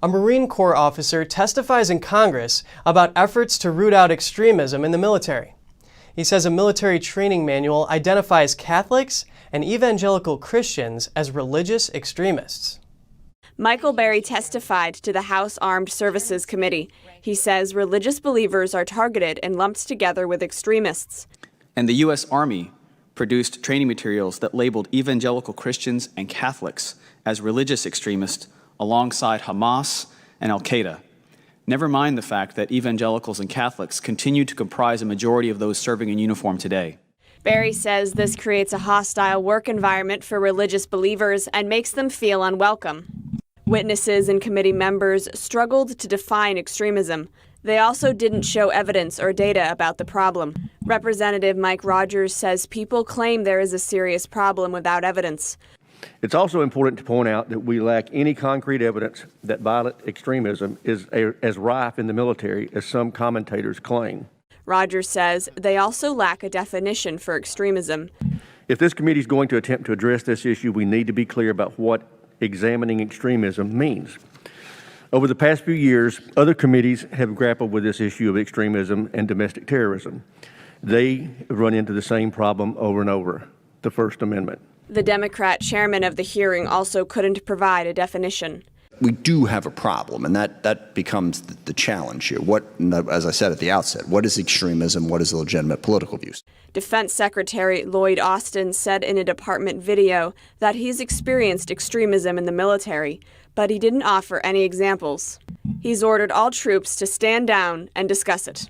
A Marine Corps officer testifies in Congress about efforts to root out extremism in the military. He says a military training manual identifies Catholics and evangelical Christians as religious extremists. Barry testified to the House Armed Services Committee. He says religious believers are targeted and lumped together with extremists. And the U.S. Army produced training materials that labeled evangelical Christians and Catholics as religious extremists alongside Hamas and Al-Qaeda. Never mind the fact that evangelicals and Catholics continue to comprise a majority of those serving in uniform today. Barry says this creates a hostile work environment for religious believers and makes them feel unwelcome. Witnesses and committee members struggled to define extremism. They also didn't show evidence or data about the problem. Representative Mike Rogers says people claim there is a serious problem without evidence. It's also important to point out that we lack any concrete evidence that violent extremism is as rife in the military as some commentators claim. Rogers says they also lack a definition for extremism. If this committee is going to attempt to address this issue, we need to be clear about what examining extremism means. Over the past few years, other committees have grappled with this issue of extremism and domestic terrorism. They run into the same problem over and over, the First Amendment. The Democrat chairman of the hearing also couldn't provide a definition. We do have a problem, and that becomes the challenge here. As I said at the outset, what is extremism? What is legitimate political views? Defense Secretary Lloyd Austin said in a department video that he's experienced extremism in the military, but he didn't offer any examples. He's ordered all troops to stand down and discuss it.